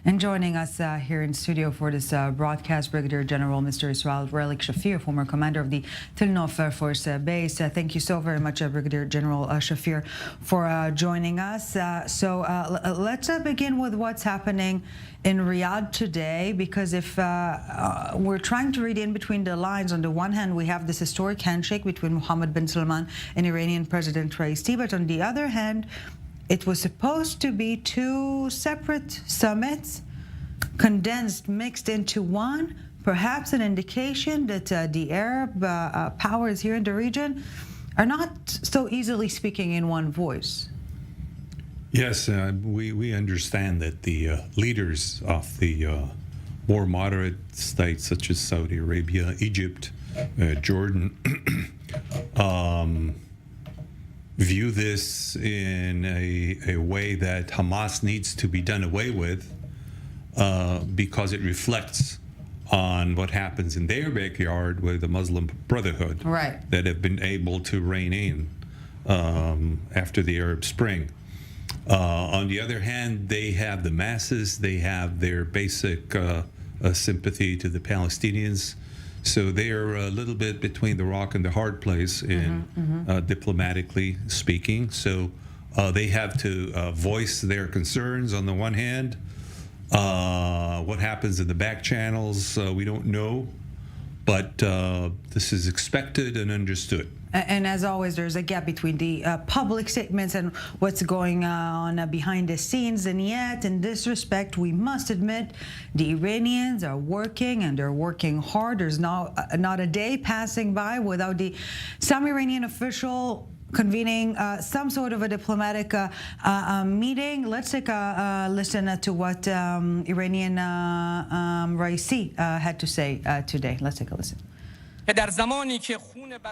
And joining us here in studio for this broadcast, Brigadier General Mr. Israel Relik Shafir, former commander of the Tilnof Air Force Base. Thank you so very much, Brigadier General Shafir, for joining us. Let's begin with what's happening in Riyadh today, because if we're trying to read in between the lines, on the one hand, we have this historic handshake between Mohammed bin Salman and Iranian President Raisi, but on the other hand, it was supposed to be two separate summits, condensed, mixed into one, perhaps an indication that the Arab powers here in the region are not so easily speaking in one voice. Yes, we understand that the leaders of the more moderate states such as Saudi Arabia, Egypt, Jordan, view this in a way that Hamas needs to be done away with because it reflects on what happens in their backyard with the Muslim Brotherhood, right, that have been able to rein in after the Arab Spring. On the other hand, they have the masses, they have their basic sympathy to the Palestinians. So they are a little bit between the rock and the hard place in diplomatically speaking. So they have to voice their concerns on the one hand. What happens in the back channels, we don't know, but this is expected and understood. And as always, there's a gap between the public statements and what's going on behind the scenes. And yet, in this respect, we must admit the Iranians are working, and they're working hard. There's not a day passing by without some Iranian official convening some sort of a diplomatic meeting. Let's take a listen to what Iranian Raisi had to say today. Let's take a listen.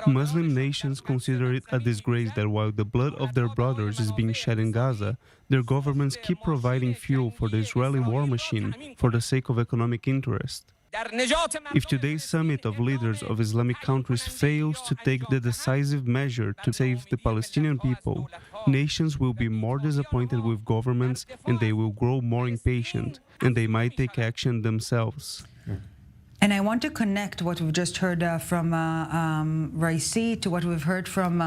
Muslim nations consider it a disgrace that while the blood of their brothers is being shed in Gaza, their governments keep providing fuel for the Israeli war machine for the sake of economic interest. If today's summit of leaders of Islamic countries fails to take the decisive measure to save the Palestinian people, nations will be more disappointed with governments, and they will grow more impatient, and they might take action themselves. And I want to connect what we've just heard from Raisi to what we've heard from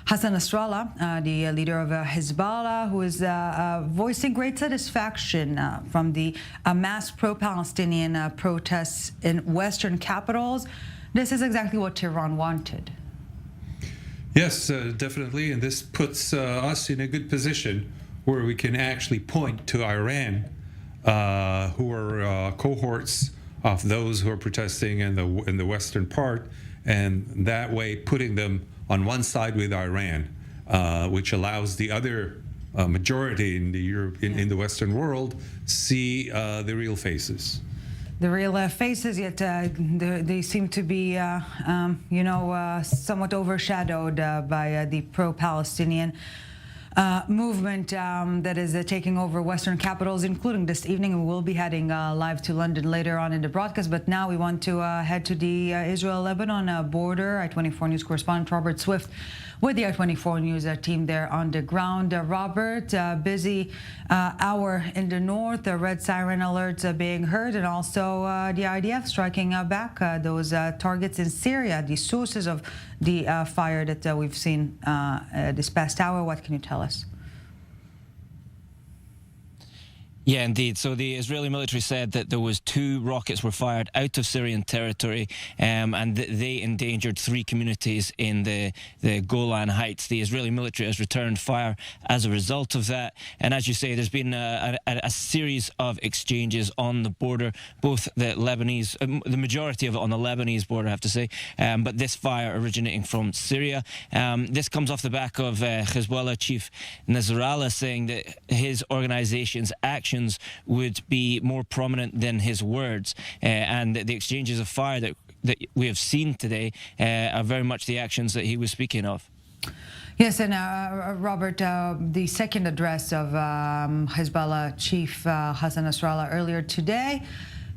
Hassan Nasrallah, the leader of Hezbollah, who is voicing great satisfaction from the mass pro-Palestinian protests in Western capitals. This is exactly what Tehran wanted. Yes, definitely, and this puts us in a good position where we can actually point to Iran, who are cohorts of those who are protesting in the western part, and that way putting them on one side with Iran, which allows the other majority in the Western world see the real faces. The real faces, yet they seem to be, somewhat overshadowed by the pro-Palestinian movement that is taking over Western capitals, including this evening. We will be heading live to London later on in the broadcast, but now we want to head to the Israel-Lebanon border. i24 News correspondent Robert Swift with the i24 News team there on the ground. Robert, busy hour in the north, red siren alerts being heard, and also the IDF striking back those targets in Syria, the sources of the fire that we've seen this past hour. What can you tell us? Yeah, indeed. So the Israeli military said that there was 2 rockets were fired out of Syrian territory, and they endangered 3 communities in the Golan Heights. The Israeli military has returned fire as a result of that. And as you say, there's been a series of exchanges on the border, both the Lebanese, the majority of it on the Lebanese border, I have to say, but this fire originating from Syria. This comes off the back of Hezbollah chief Nasrallah saying that his organization's actions would be more prominent than his words, and the exchanges of fire that we have seen today are very much the actions that he was speaking of. Yes, and Robert, the second address of Hezbollah chief Hassan Nasrallah earlier today,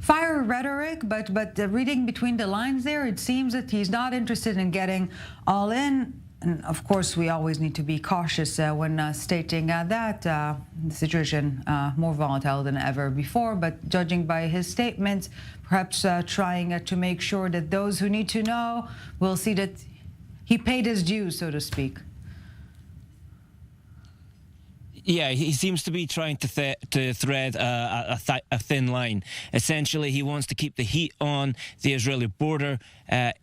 fire rhetoric, but reading between the lines there, it seems that he's not interested in getting all in And of course, we always need to be cautious when stating that the situation more volatile than ever before. But judging by his statements, perhaps trying to make sure that those who need to know will see that he paid his dues, so to speak. Yeah, he seems to be trying to thread a thin line. Essentially, he wants to keep the heat on the Israeli border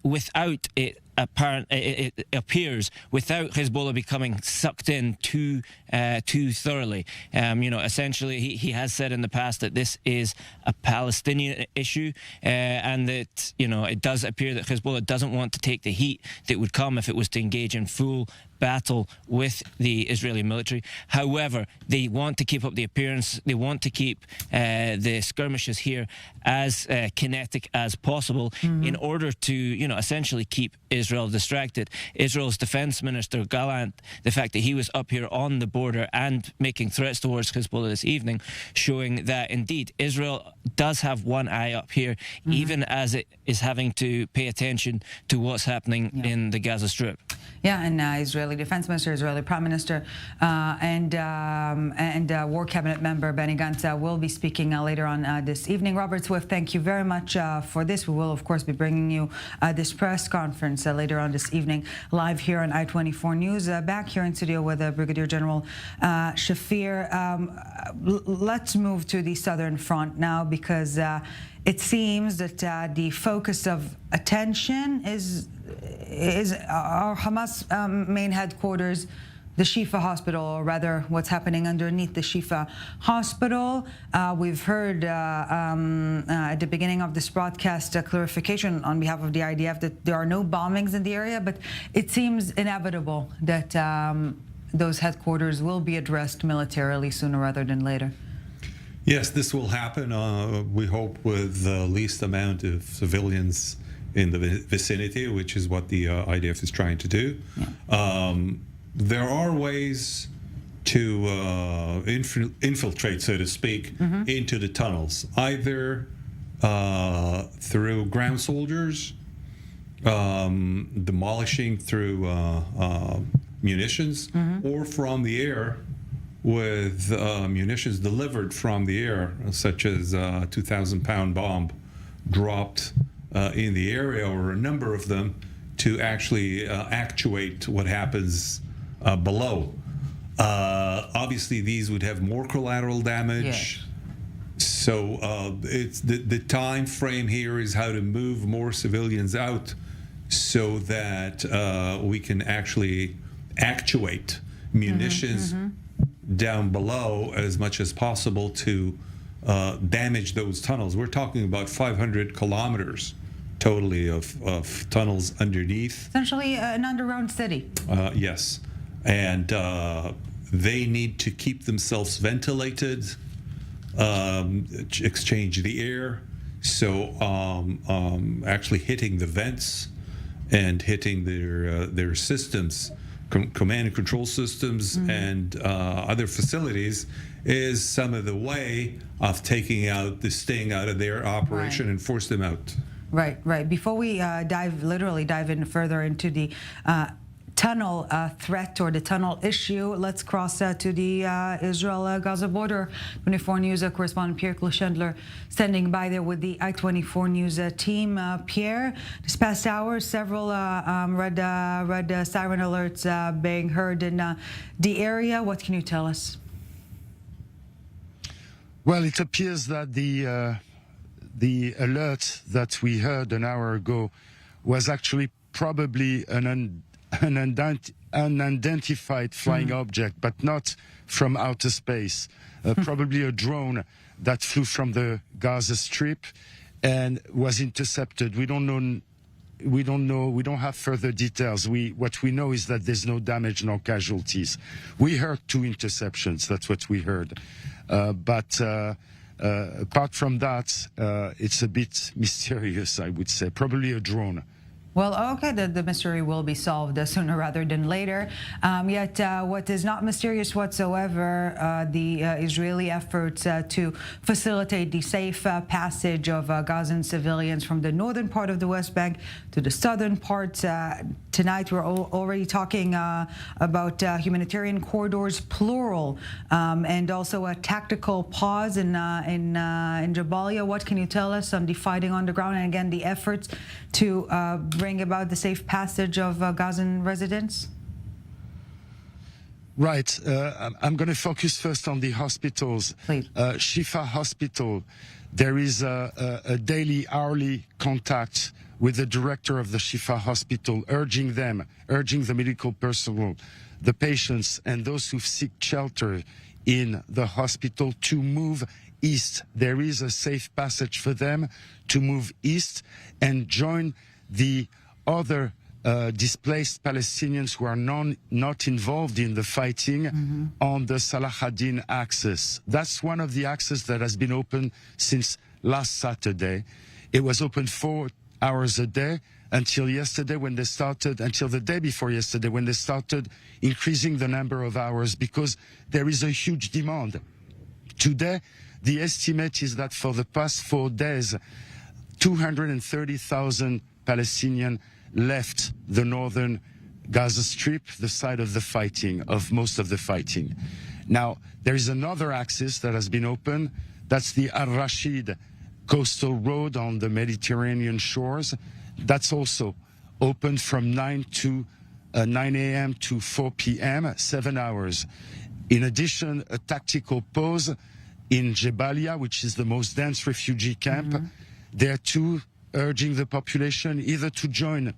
without it it appears without Hezbollah becoming sucked in too thoroughly. Essentially, he has said in the past that this is a Palestinian issue, and that it does appear that Hezbollah doesn't want to take the heat that would come if it was to engage in full battle with the Israeli military. However, they want to keep up the appearance. They want to keep the skirmishes here as kinetic as possible in order to, essentially keep Israel distracted. Israel's defense minister, Gallant, the fact that he was up here on the border and making threats towards Hezbollah this evening, showing that indeed Israel does have one eye up here, even as it is having to pay attention to what's happening in the Gaza Strip. Yeah, and Israeli Defense Minister, Israeli Prime Minister, and War Cabinet member Benny Gantz will be speaking later on this evening. Robert Swift, thank you very much for this. We will, of course, be bringing you this press conference later on this evening, live here on i24 News. Back here in studio with Brigadier General Shafir. Let's move to the Southern Front now, because it seems that the focus of attention is our Hamas main headquarters, the Shifa Hospital, or rather what's happening underneath the Shifa Hospital. We've heard at the beginning of this broadcast a clarification on behalf of the IDF that there are no bombings in the area, but it seems inevitable that those headquarters will be addressed militarily sooner rather than later. Yes, this will happen, we hope, with the least amount of civilians in the vicinity, which is what the IDF is trying to do. Yeah. There are ways to infiltrate, so to speak, into the tunnels, either through ground soldiers, demolishing through munitions, or from the air, with munitions delivered from the air, such as a 2,000-pound bomb dropped in the area, or a number of them, to actually actuate what happens below. Obviously, these would have more collateral damage. Yeah. So it's the time frame here is how to move more civilians out, so that we can actually actuate munitions down below as much as possible to damage those tunnels. We're talking about 500 kilometers totally of tunnels underneath. Essentially an underground city. Yes. And they need to keep themselves ventilated, exchange the air. So actually hitting the vents and hitting their systems, command and control systems, and other facilities, is some of the way of taking out the sting out of their operation and force them out. Right. Before we dive in further into the tunnel threat or the tunnel issue, let's cross to the Israel-Gaza border. 24 News correspondent Pierre Clochendler standing by there with the i24 News team. Pierre, this past hour, several red siren alerts being heard in the area. What can you tell us? Well, it appears that the alert that we heard an hour ago was actually probably an unidentified flying object, but not from outer space. Probably a drone that flew from the Gaza Strip and was intercepted. We don't know. We don't have further details. What we know is that there's no damage, no casualties. We heard 2 interceptions. That's what we heard. But apart from that, it's a bit mysterious, I would say. Probably a drone. Well, okay, the mystery will be solved sooner rather than later. Yet what is not mysterious whatsoever, the Israeli efforts to facilitate the safe passage of Gazan civilians from the northern part of the West Bank to the southern part. tonight we're already talking about humanitarian corridors, plural, and also a tactical pause in Jabalia. What can you tell us on the fighting on the ground and again the efforts to bring about the safe passage of Gazan residents? Right. I'm going to focus first on the hospitals. Please. Shifa Hospital, there is a daily, hourly contact with the director of the Shifa Hospital, urging the medical personnel, the patients, and those who seek shelter in the hospital to move east. There is a safe passage for them to move east and join the other displaced Palestinians who are not involved in the fighting on the Salah ad-Din axis. That's one of the axes that has been open since last Saturday. It was open 4 hours a day until yesterday when they started, until the day before yesterday when they started increasing the number of hours because there is a huge demand. Today, the estimate is that for the past 4 days, 230,000 Palestinians left the northern Gaza Strip, the site of the fighting, of most of the fighting. Now, there is another axis that has been open. That's the Al-Rashid coastal road on the Mediterranean shores. That's also open from 9 a.m. to 4 p.m., 7 hours. In addition, a tactical pause in Jabalia, which is the most dense refugee camp. There too, urging the population either to join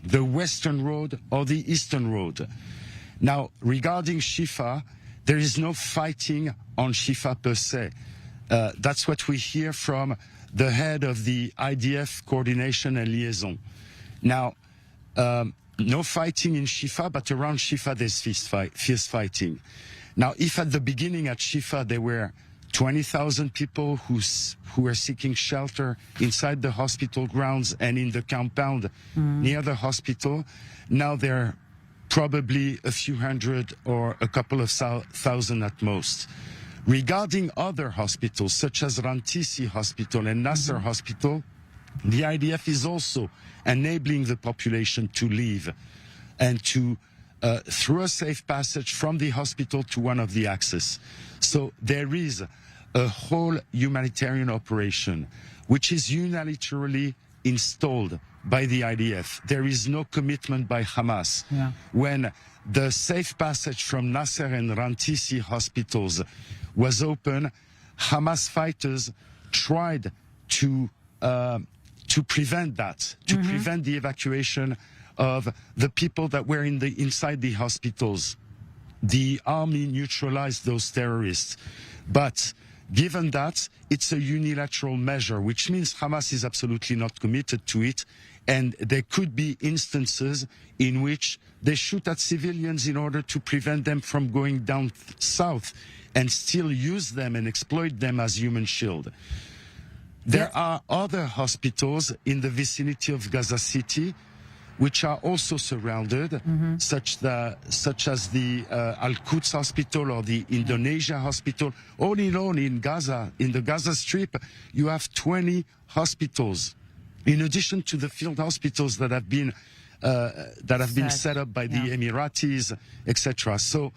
the western road or the eastern road. Now, regarding Shifa, there is no fighting on Shifa per se. That's what we hear from the head of the IDF coordination and liaison. Now, no fighting in Shifa, but around Shifa there's fierce fighting. Now, if at the beginning at Shifa there were 20,000 people who were seeking shelter inside the hospital grounds and in the compound near the hospital, now there are probably a few hundred or a couple of thousand at most. Regarding other hospitals, such as Rantisi Hospital and Nasser Hospital, the IDF is also enabling the population to leave and to through a safe passage from the hospital to one of the axes. So there is a whole humanitarian operation which is unilaterally installed by the IDF. There is no commitment by Hamas. Yeah. When the safe passage from Nasser and Rantisi hospitals was open, Hamas fighters tried to prevent that, to prevent the evacuation of the people that were inside the hospitals. The army neutralized those terrorists. But given that, it's a unilateral measure, which means Hamas is absolutely not committed to it. And there could be instances in which they shoot at civilians in order to prevent them from going down south and still use them and exploit them as human shield. There are other hospitals in the vicinity of Gaza City which are also surrounded, such as the Al-Quds Hospital or the Indonesia Hospital. All in all, in Gaza, in the Gaza Strip, you have 20 hospitals, in addition to the field hospitals that have been set up by the Emiratis, etc. So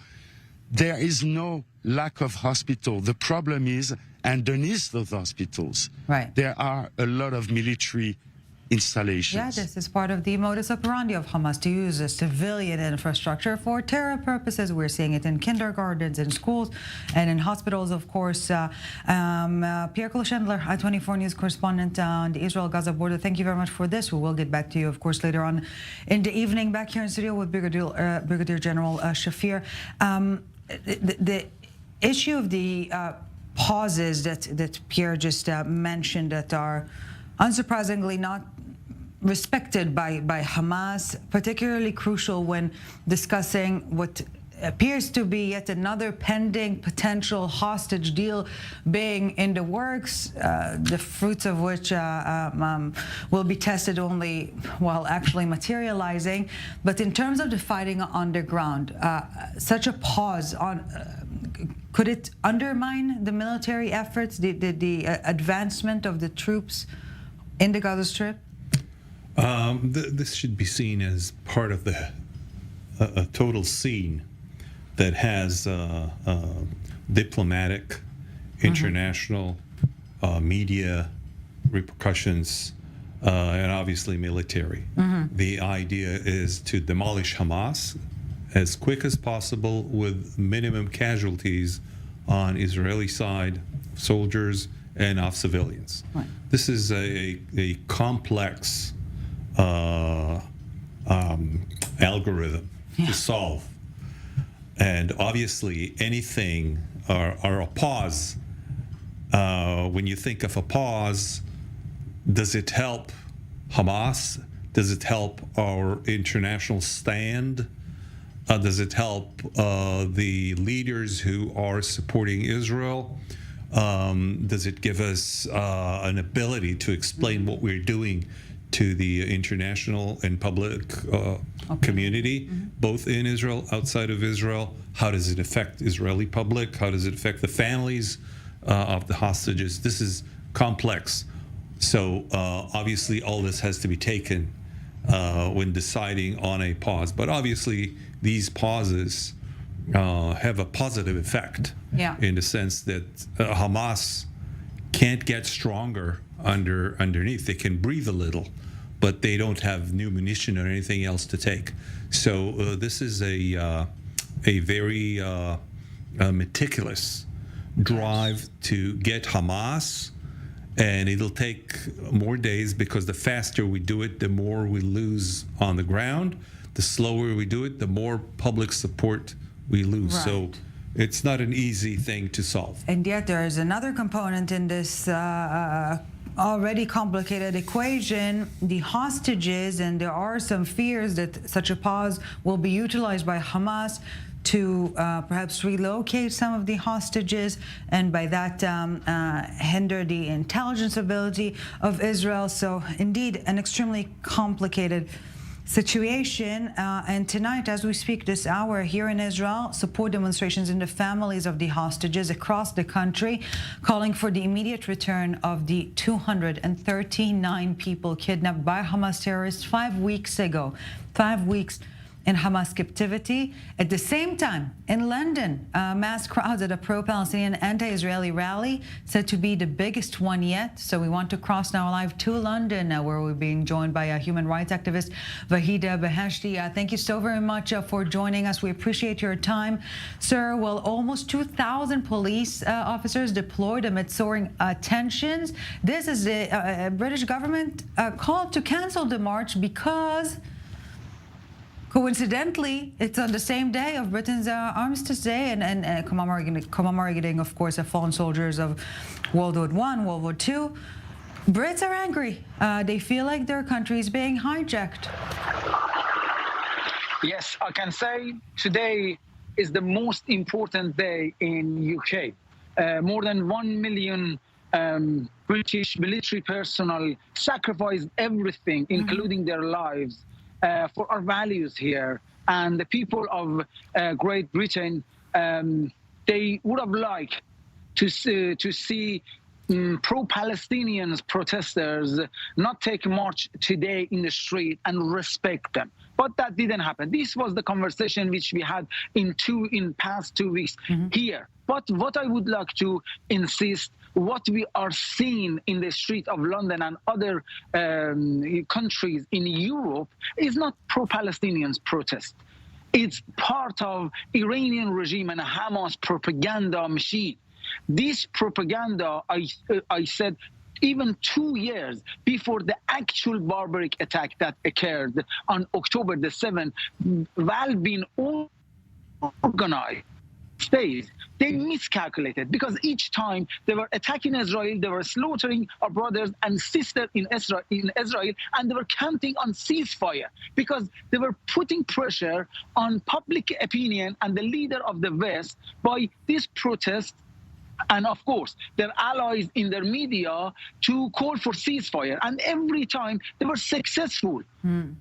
there is no lack of hospital. The problem is underneath those hospitals, there are a lot of military installations. Yeah, this is part of the modus operandi of Hamas, to use a civilian infrastructure for terror purposes. We're seeing it in kindergartens, in schools, and in hospitals, of course. Pierre Chandler, i24 News correspondent on the Israel-Gaza border, thank you very much for this. We will get back to you, of course, later on in the evening, back here in studio with Brigadier General Shafir. The issue of the pauses that Pierre just mentioned that are unsurprisingly not respected by Hamas, particularly crucial when discussing what appears to be yet another pending potential hostage deal being in the works, the fruits of which will be tested only while actually materializing. But in terms of the fighting on the ground, such a pause on could it undermine the military efforts, the advancement of the troops in the Gaza Strip? This should be seen as part of a total scene that has diplomatic, international, media repercussions, and obviously military. The idea is to demolish Hamas as quick as possible with minimum casualties on Israeli side, soldiers, and of civilians. Right. This is a complex algorithm to solve. And obviously anything or a pause, when you think of a pause, does it help Hamas? Does it help our international stand? Does it help the leaders who are supporting Israel? Does it give us an ability to explain what we're doing to the international and public community, both in Israel, outside of Israel? How does it affect Israeli public? How does it affect the families of the hostages? This is complex. So obviously all this has to be taken when deciding on a pause. But obviously these pauses have a positive effect in the sense that Hamas can't get stronger underneath. They can breathe a little, but they don't have new munition or anything else to take. So this is a very meticulous drive to get Hamas, and it'll take more days because the faster we do it, the more we lose on the ground. The slower we do it, the more public support we lose. Right. So it's not an easy thing to solve. And yet there is another component in this already complicated equation, the hostages, and there are some fears that such a pause will be utilized by Hamas to perhaps relocate some of the hostages and by that hinder the intelligence ability of Israel. So indeed, an extremely complicated situation. And tonight, as we speak this hour here in Israel, support demonstrations in the families of the hostages across the country, calling for the immediate return of the 239 people kidnapped by Hamas terrorists 5 weeks ago. 5 weeks in Hamas captivity. At the same time, in London, mass crowds at a pro-Palestinian anti-Israeli rally said to be the biggest one yet. So we want to cross now live to London, where we're being joined by a human rights activist, Vahida Beheshti. Thank you so very much for joining us. We appreciate your time, sir. Well, almost 2,000 police officers deployed amid soaring tensions. This is the British government called to cancel the march because coincidentally, it's on the same day of Britain's Armistice Day and commemorating, of course, the fallen soldiers of World War I, World War II. Brits are angry. They feel like their country is being hijacked. Yes, I can say today is the most important day in UK. More than 1 million British military personnel sacrificed everything, including their lives, for our values here. And the people of Great Britain, they would have liked to see pro-Palestinians protesters not take march today in the street and respect them. But that didn't happen. This was the conversation which we had in past 2 weeks here. But what I would like to insist, what we are seeing in the street of London and other countries in Europe is not pro-Palestinians protest. It's part of Iranian regime and Hamas propaganda machine. This propaganda, I said, even 2 years before the actual barbaric attack that occurred on October the 7th, while being organized states, they miscalculated because each time they were attacking Israel, they were slaughtering our brothers and sisters in Israel, and they were counting on ceasefire because they were putting pressure on public opinion and the leader of the West by this protest and of course their allies in their media to call for ceasefire. And every time they were successful.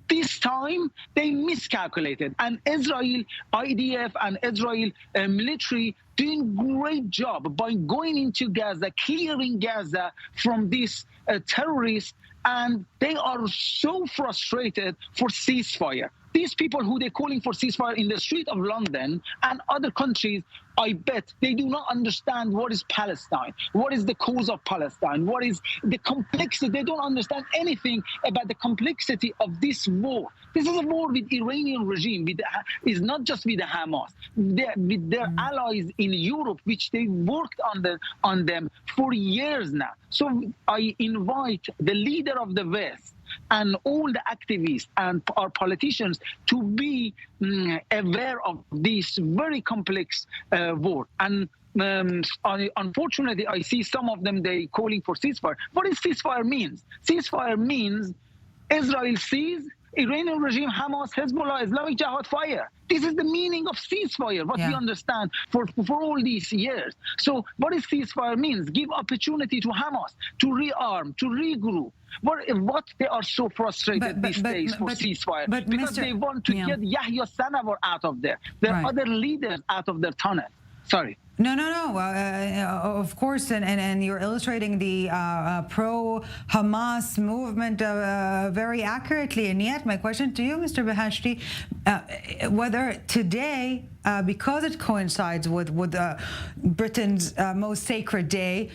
This time they miscalculated, and Israel IDF and Israel military doing great job by going into Gaza, clearing Gaza from these terrorists, and they are so frustrated for ceasefire. These people who they're calling for ceasefire in the street of London and other countries, I bet they do not understand what is Palestine, what is the cause of Palestine, what is the complexity. They don't understand anything about the complexity of this war. This is a war with Iranian regime. It's not just with the Hamas. With their allies in Europe, which they worked on them for years now. So I invite the leader of the West and all the activists and our politicians to be aware of this very complex war. And unfortunately, I see some of them, they calling for ceasefire. What does ceasefire means? Ceasefire means Israel cease, Iranian regime, Hamas, Hezbollah, Islamic Jihad fire. This is the meaning of ceasefire, what we understand for all these years. So what does ceasefire means? Give opportunity to Hamas to rearm, to regroup. What they are so frustrated these days for ceasefire? Because they want to get Yahya Sanawar out of there. There are other leaders out of their tunnel. Sorry. No. Of course, and you're illustrating the pro-Hamas movement very accurately. And yet, my question to you, Mr. Beheshti, whether today, because it coincides with Britain's most sacred day,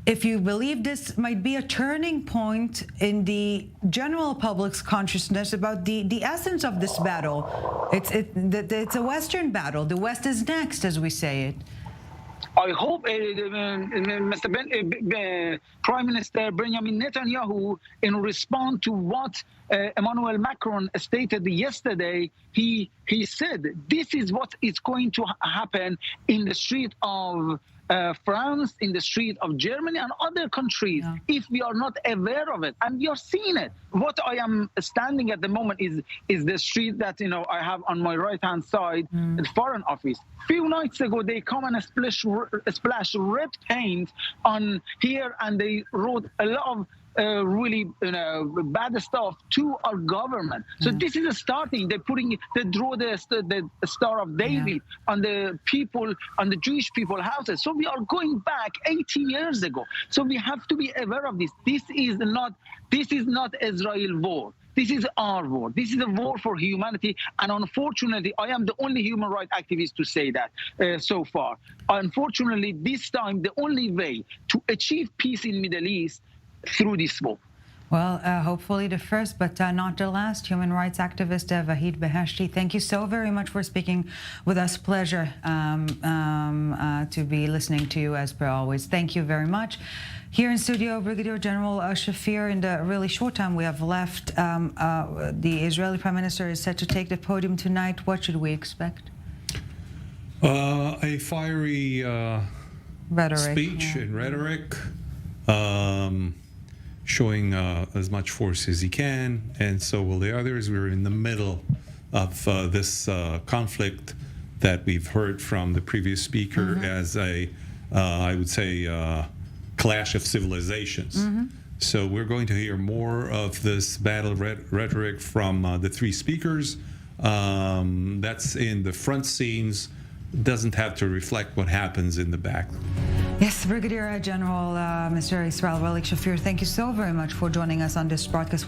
if you believe this might be a turning point in the general public's consciousness about the essence of this battle. It's a Western battle. The West is next, as we say it. I hope Prime Minister Benjamin Netanyahu, in response to what Emmanuel Macron stated yesterday, he said this is what is going to happen in the street of France, in the street of Germany and other countries, if we are not aware of it. And we are seeing it. What I am standing at the moment is the street that I have on my right-hand side, the Foreign Office. Few nights ago, they come and splash red paint on here, and they wrote a lot of really bad stuff to our government. So this is a starting. They draw the Star of David on the people, on the Jewish people houses. So we are going back 80 years ago. So we have to be aware of this. This is not Israel war. This is our war. This is a war for humanity. And unfortunately, I am the only human rights activist to say that so far. Unfortunately, this time, the only way to achieve peace in Middle East through this war. Well, hopefully the first, but not the last. Human rights activist Vahid Beheshti, thank you so very much for speaking with us. Pleasure to be listening to you as per always. Thank you very much. Here in studio, Brigadier General Shafir. In the really short time we have left, the Israeli Prime Minister is set to take the podium tonight. What should we expect? A fiery speech and rhetoric. Showing as much force as he can, and so will the others. We're in the middle of this conflict that we've heard from the previous speaker as I would say, clash of civilizations. So we're going to hear more of this battle rhetoric from the three speakers. That's in the front scenes. Doesn't have to reflect what happens in the back. Yes, Brigadier General Mr. Israel Relik Shafir, thank you so very much for joining us on this broadcast.